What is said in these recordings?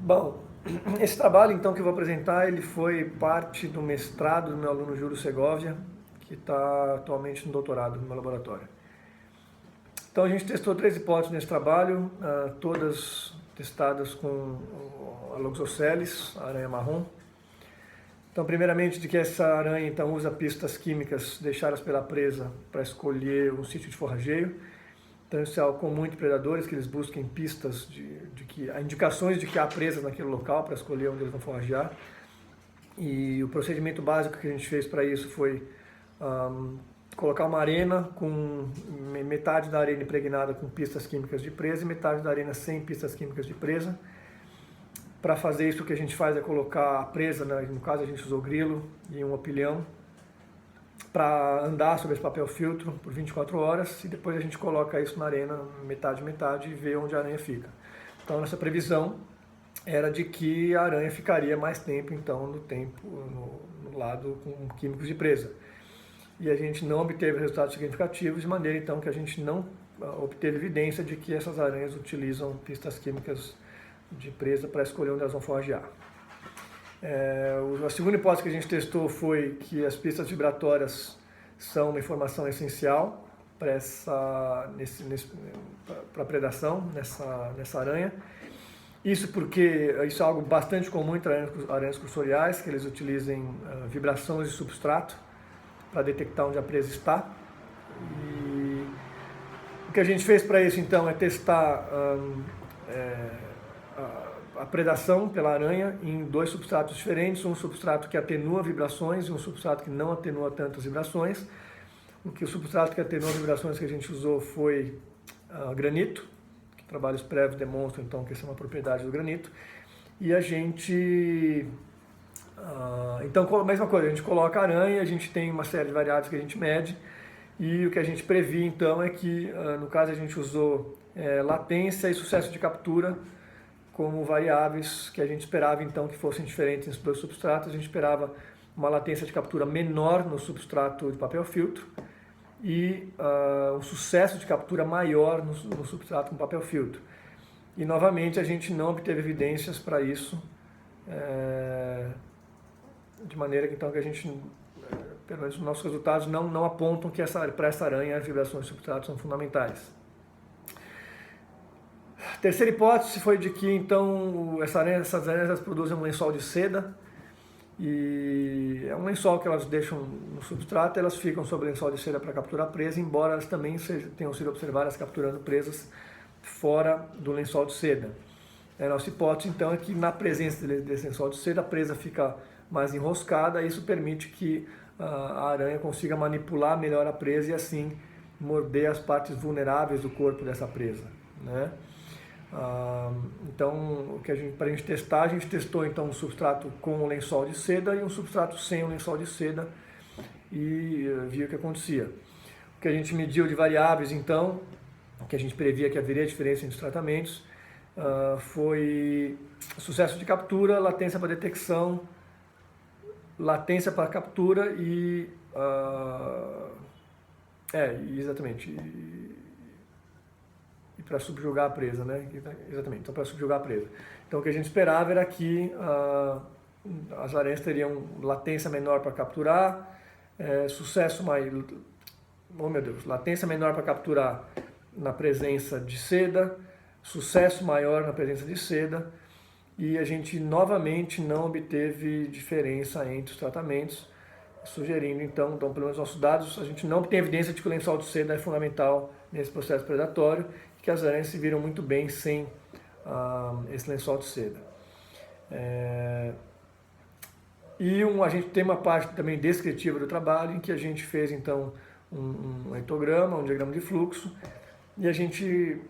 Bom, esse trabalho então que eu vou apresentar, ele foi parte do mestrado do meu aluno Júlio Segovia, que está atualmente no doutorado no meu laboratório. Então a gente testou 3 hipóteses nesse trabalho, todas testadas com a Loxosceles, a aranha marrom. Então, primeiramente, de que essa aranha então usa pistas químicas deixadas pela presa para escolher um sítio de forrageio. Então isso é algo comum entre predadores, que eles busquem pistas indicações de que há presas naquele local para escolher onde eles vão forragear. E o procedimento básico que a gente fez para isso foi colocar uma arena com metade da arena impregnada com pistas químicas de presa e metade da arena sem pistas químicas de presa. Para fazer isso, o que a gente faz é colocar a presa, no caso a gente usou grilo e um opilhão, para andar sobre esse papel filtro por 24 horas e depois a gente coloca isso na arena, metade, metade, e vê onde a aranha fica. Então, nossa previsão era de que a aranha ficaria mais tempo, então, no lado com químicos de presa. E a gente não obteve resultados significativos, de maneira, então, que a gente não obteve evidência de que essas aranhas utilizam pistas químicas de presa para escolher onde elas vão forragear. A segunda hipótese que a gente testou foi que as pistas vibratórias são uma informação essencial para a predação nessa aranha. Isso porque isso é algo bastante comum entre aranhas cursoriais, que eles utilizem vibrações de substrato para detectar onde a presa está. E o que a gente fez para isso então é testar a predação pela aranha em 2 substratos diferentes, um substrato que atenua vibrações e um substrato que não atenua tantas vibrações. O substrato que atenua vibrações que a gente usou foi granito, que trabalhos prévios demonstram então que essa é uma propriedade do granito. E a gente, então a mesma coisa, a gente coloca a aranha, a gente tem uma série de variáveis que a gente mede, e o que a gente previa então é que, no caso a gente usou latência e sucesso de captura como variáveis que a gente esperava então que fossem diferentes nesses 2 substratos. A gente esperava uma latência de captura menor no substrato de papel filtro e um sucesso de captura maior no substrato com papel filtro. E novamente a gente não obteve evidências para isso, de maneira que então que a gente, pelo menos os nossos resultados não apontam que para essa aranha as vibrações de substrato são fundamentais. A terceira hipótese foi de que então essas aranhas produzem um lençol de seda, e é um lençol que elas deixam no substrato, elas ficam sobre o lençol de seda para capturar presa, embora elas também tenham sido observadas capturando presas fora do lençol de seda. A nossa hipótese então é que na presença desse lençol de seda a presa fica mais enroscada, e isso permite que a aranha consiga manipular melhor a presa e assim morder as partes vulneráveis do corpo dessa presa, né? Então, para a gente testar, a gente testou então um substrato com um lençol de seda e um substrato sem um lençol de seda e viu o que acontecia. O que a gente mediu de variáveis então, que a gente previa que haveria diferença entre os tratamentos, foi sucesso de captura, latência para detecção, latência para captura e exatamente, e para subjugar a presa, né? Exatamente, então para subjugar a presa. Então o que a gente esperava era que as aranhas teriam latência menor para capturar, latência menor para capturar na presença de seda, sucesso maior na presença de seda, e a gente novamente não obteve diferença entre os tratamentos, sugerindo então pelos menos nossos dados, a gente não tem evidência de que o lençol de seda é fundamental nesse processo predatório, e que as aranhas se viram muito bem sem esse lençol de seda. A gente tem uma parte também descritiva do trabalho, em que a gente fez então um etograma, um diagrama de fluxo, e a gente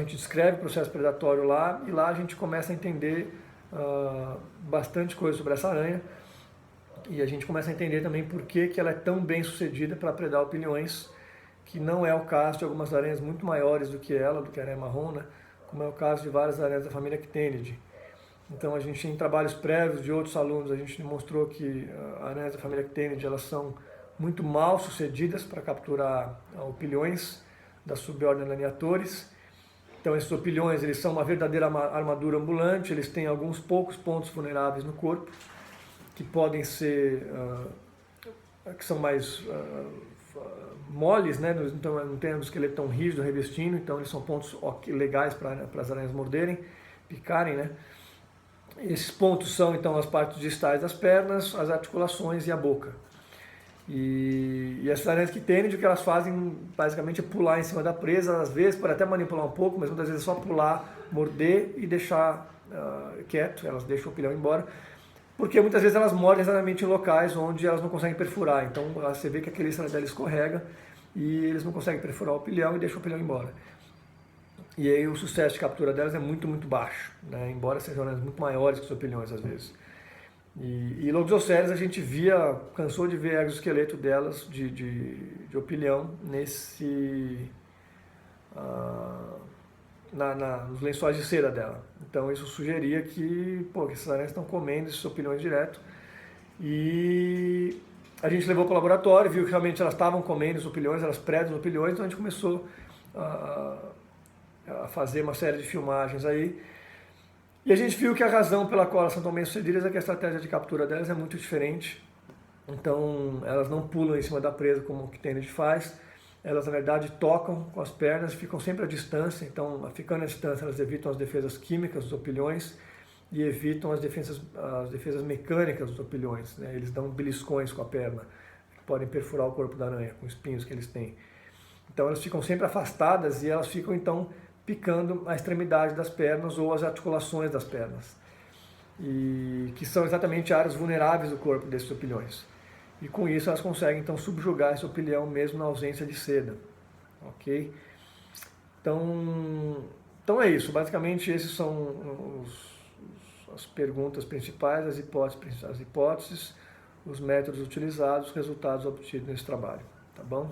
descreve o processo predatório lá, e lá a gente começa a entender bastante coisa sobre essa aranha, e a gente começa a entender também por que ela é tão bem sucedida para predar opilhões, que não é o caso de algumas aranhas muito maiores do que a aranha marrom, né? Como é o caso de várias aranhas da família Ctenidae. Então a gente, em trabalhos prévios de outros alunos, a gente demonstrou que aranhas da família Ctenidae, elas são muito mal sucedidas para capturar opilhões da subordem Laniatores, Então esses opilhões, eles são uma verdadeira armadura ambulante, eles têm alguns poucos pontos vulneráveis no corpo, que podem ser, que são mais moles, né? Então não tem um esqueleto tão rígido revestindo, então eles são pontos legais para as aranhas morderem, picarem, né? Esses pontos são então as partes distais das pernas, as articulações e a boca. E essas aranhas que tênis, o que elas fazem basicamente é pular em cima da presa, às vezes pode até manipular um pouco, mas muitas vezes é só pular, morder e deixar quieto, elas deixam o pilhão embora, porque muitas vezes elas mordem exatamente em locais onde elas não conseguem perfurar, então você vê que a quelícera dela escorrega e eles não conseguem perfurar o pilhão e deixam o pilhão embora. E aí o sucesso de captura delas é muito, muito baixo, né? Embora sejam aranhas muito maiores que os opilhões às vezes. E Loxosceles a gente cansou de ver exoesqueleto delas de opilhão nos lençóis de cera dela. Então isso sugeria que essas aranhas estão comendo esses opilhões direto. E a gente levou para o laboratório, viu que realmente elas estavam comendo os opilhões, elas predam os opilhões, então a gente começou a fazer uma série de filmagens aí. E a gente viu que a razão pela qual elas são tão bem sucedidas é que a estratégia de captura delas é muito diferente. Então, elas não pulam em cima da presa como o Ctenidae faz. Elas, na verdade, tocam com as pernas, ficam sempre à distância. Então, ficando à distância, elas evitam as defesas químicas dos opilhões e evitam as defesas mecânicas dos opilhões, né? Eles dão beliscões com a perna, que podem perfurar o corpo da aranha, com espinhos que eles têm. Então, elas ficam sempre afastadas e elas ficam, então, picando a extremidade das pernas ou as articulações das pernas, e que são exatamente áreas vulneráveis do corpo desses opilhões. E com isso elas conseguem então subjugar esse opilhão mesmo na ausência de seda, ok? Então é isso, basicamente esses são as perguntas principais, as hipóteses, os métodos utilizados, os resultados obtidos nesse trabalho, tá bom?